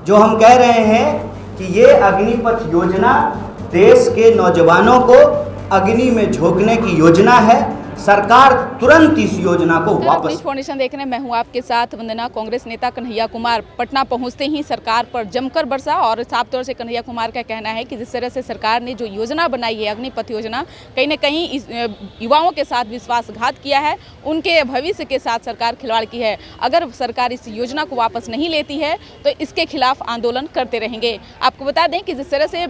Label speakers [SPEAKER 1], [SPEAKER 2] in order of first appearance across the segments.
[SPEAKER 1] जो हम कह रहे हैं कि ये अग्निपथ योजना देश के नौजवानों को अग्नि में झोंकने की योजना है। सरकार तुरंत इस योजना को वापस।
[SPEAKER 2] फाउंडेशन देख रहे हैं, मैं हूं आपके साथ वंदना। कांग्रेस नेता कन्हैया कुमार पटना पहुंचते ही सरकार पर जमकर बरसा और साफ तौर से कन्हैया कुमार का कहना है कि जिस तरह से सरकार ने जो योजना बनाई है अग्निपथ योजना, कहीं न कहीं इस युवाओं के साथ विश्वासघात किया है, उनके भविष्य के साथ सरकार खिलवाड़ की है। अगर सरकार इस योजना को वापस नहीं लेती है तो इसके खिलाफ आंदोलन करते रहेंगे। आपको बता दें कि जिस तरह से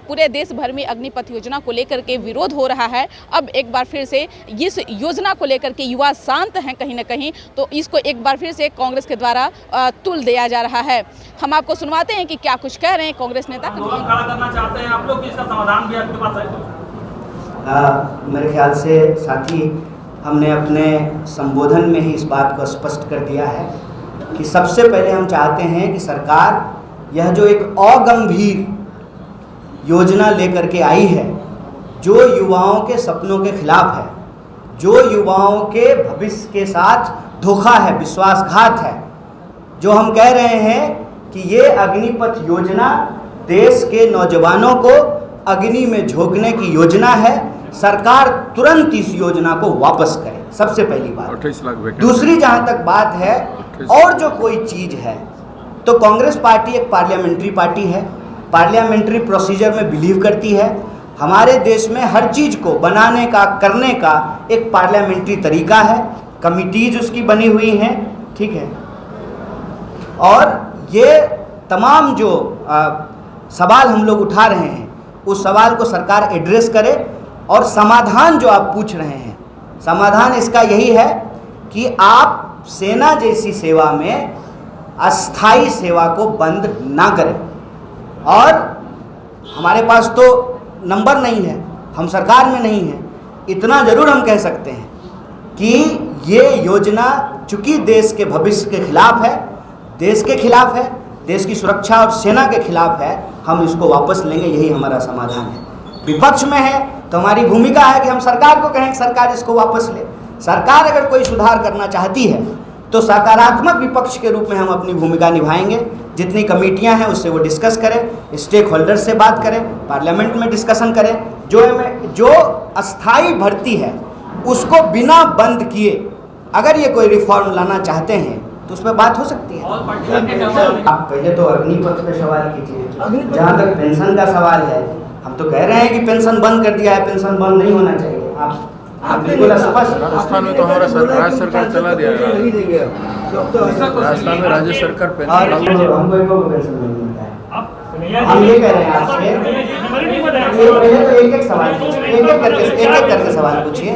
[SPEAKER 2] पूरे देश भर में अग्निपथ योजना को लेकर के विरोध हो रहा है, अब एक बार फिर से इस योजना को लेकर के युवा शांत हैं कहीं न कहीं, तो इसको एक बार फिर से कांग्रेस के द्वारा तुल दिया जा रहा है। हम आपको सुनवाते हैं कि क्या कुछ कह रहे हैं कांग्रेस नेता।
[SPEAKER 3] आंदोलन खड़ा करना चाहते हैं आप लोग, इसका समाधान भी आपके पास है?
[SPEAKER 1] मेरे ख्याल से साथी हमने अपने संबोधन में ही इस बात को स्पष्ट कर दिया है कि सबसे पहले हम चाहते हैं कि सरकार यह जो एक अगंभीर योजना लेकर के आई है, जो युवाओं के सपनों के खिलाफ है, जो युवाओं के भविष्य के साथ धोखा है, विश्वासघात है, जो हम कह रहे हैं कि ये अग्निपथ योजना देश के नौजवानों को अग्नि में झोंकने की योजना है। सरकार तुरंत इस योजना को वापस करे, सबसे पहली बात। दूसरी जहां तक बात है और जो कोई चीज़ है, तो कांग्रेस पार्टी एक पार्लियामेंट्री पार्टी है, पार्लियामेंट्री प्रोसीजर में बिलीव करती है। हमारे देश में हर चीज़ को बनाने का, करने का एक पार्लियामेंट्री तरीका है, कमिटीज उसकी बनी हुई हैं, ठीक है। और ये तमाम जो सवाल हम लोग उठा रहे हैं, उस सवाल को सरकार एड्रेस करे। और समाधान जो आप पूछ रहे हैं, समाधान इसका यही है कि आप सेना जैसी सेवा में अस्थाई सेवा को बंद ना करें। और हमारे पास तो नंबर नहीं है, हम सरकार में नहीं हैं, इतना ज़रूर हम कह सकते हैं कि ये योजना चूँकि देश के भविष्य के खिलाफ है, देश के खिलाफ है, देश की सुरक्षा और सेना के खिलाफ है, हम इसको वापस लेंगे, यही हमारा समाधान है। विपक्ष में है तो हमारी भूमिका है कि हम सरकार को कहें कि सरकार इसको वापस ले। सरकार अगर कोई सुधार करना चाहती है तो सकारात्मक विपक्ष के रूप में हम अपनी भूमिका निभाएंगे। जितनी कमेटियां हैं उससे वो डिस्कस करें, स्टेक होल्डर्स से बात करें, पार्लियामेंट में डिस्कशन करें। जो अस्थाई भर्ती है उसको बिना बंद किए अगर ये कोई रिफॉर्म लाना चाहते हैं तो उस पर बात हो सकती है। आप पहले तो अग्निपथ पे सवाल कीजिए। जहाँ तक पेंशन का सवाल है, हम तो कह रहे हैं कि पेंशन बंद कर दिया है, पेंशन बंद नहीं होना चाहिए। आप बिल्कुल स्पष्ट।
[SPEAKER 4] राजस्थान में तो हमारा राज्य सरकार चला दिया है, राजस्थान में राज्य सरकार पेंशन
[SPEAKER 1] हमको पेंशन नहीं मिलता है। हम ये कह रहे हैं आपसे, पहले तो एक एक सवाल पूछिए, एक एक करके सवाल पूछिए,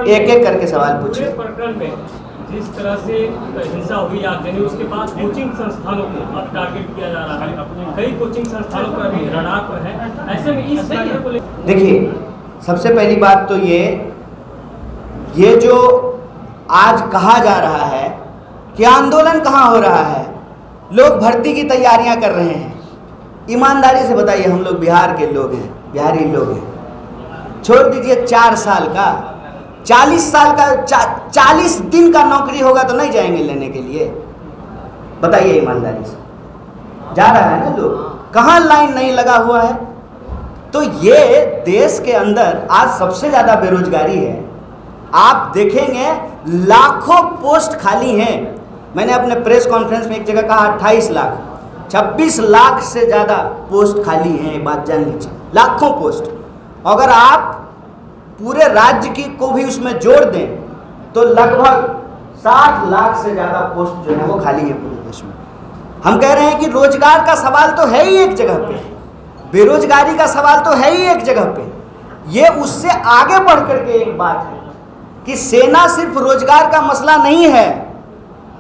[SPEAKER 1] एक एक करके सवाल पूछिए।
[SPEAKER 3] जिस तरह से हिंसा हुई आगजनी, उसके बाद कोचिंग संस्थानों को अब टारगेट किया जा रहा है, कई कोचिंग संस्थानों पर अभी रडार पर है। ऐसे में इस कार्य को
[SPEAKER 1] देखिए, सबसे पहली बात तो ये जो आज कहा जा रहा है कि आंदोलन कहाँ हो रहा है, लोग भर्ती की तैयारियां कर रहे हैं। ईमानदारी से बताइए, हम लोग बिहार के लोग हैं, बिहारी लोग हैं। छोड़ दीजिए 4 साल का, 40 साल का, 40 दिन का नौकरी होगा तो नहीं जाएंगे लेने के लिए? बताइए ईमानदारी से। जा रहा है ना लोग, कहाँ लाइन नहीं लगा हुआ है। तो ये देश के अंदर आज सबसे ज़्यादा बेरोजगारी है। आप देखेंगे लाखों पोस्ट खाली हैं। मैंने अपने प्रेस कॉन्फ्रेंस में एक जगह कहा 28 लाख, 26 लाख से ज़्यादा पोस्ट खाली हैं, बात जान लीजिए, लाखों पोस्ट। अगर आप पूरे राज्य की को भी उसमें जोड़ दें तो लगभग 60 लाख से ज़्यादा पोस्ट जो है वो खाली है पूरे देश में। हम कह रहे हैं कि रोजगार का सवाल तो है ही एक जगह पे, बेरोजगारी का सवाल तो है ही एक जगह पे। ये उससे आगे बढ़ करके एक बात है कि सेना सिर्फ रोजगार का मसला नहीं है,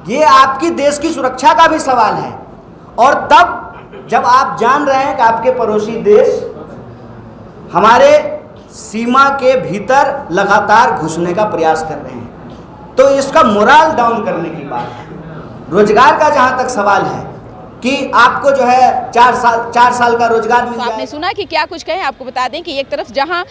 [SPEAKER 1] ये आपकी देश की सुरक्षा का भी सवाल है। और तब जब आप जान रहे हैं कि आपके पड़ोसी देश हमारे सीमा के भीतर लगातार घुसने का प्रयास कर रहे हैं, तो इसका मोराल डाउन करने की बात है। रोजगार का जहाँ तक सवाल है, कि आपको जो है 4 साल का रोजगार मिल
[SPEAKER 2] तो आपने
[SPEAKER 1] जाए।
[SPEAKER 2] सुना कि क्या कुछ कहें। आपको बता दें कि एक तरफ जहां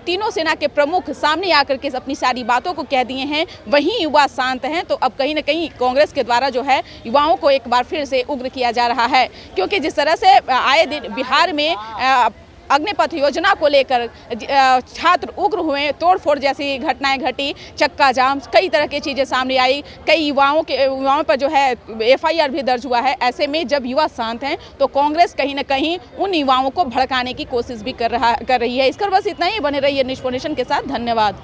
[SPEAKER 2] तीनों सेना के प्रमुख सामने आकर के अपनी सारी बातों को कह दिए हैं, वहीं युवा शांत हैं। तो अब कहीं ना कहीं कांग्रेस के द्वारा जो है युवाओं को एक बार फिर से उग्र किया जा रहा है, क्योंकि जिस तरह से आए दिन बिहार में अग्निपथ योजना को लेकर छात्र उग्र हुए, तोड़फोड़ जैसी घटनाएं घटी, चक्का जाम, कई तरह की चीज़ें सामने आई, कई युवाओं पर जो है FIR भी दर्ज हुआ है। ऐसे में जब युवा शांत हैं तो कांग्रेस कहीं ना कहीं उन युवाओं को भड़काने की कोशिश भी कर रही है। इसकर बस इतना ही। बने रहिए न्यूज़ नेशन के साथ। धन्यवाद।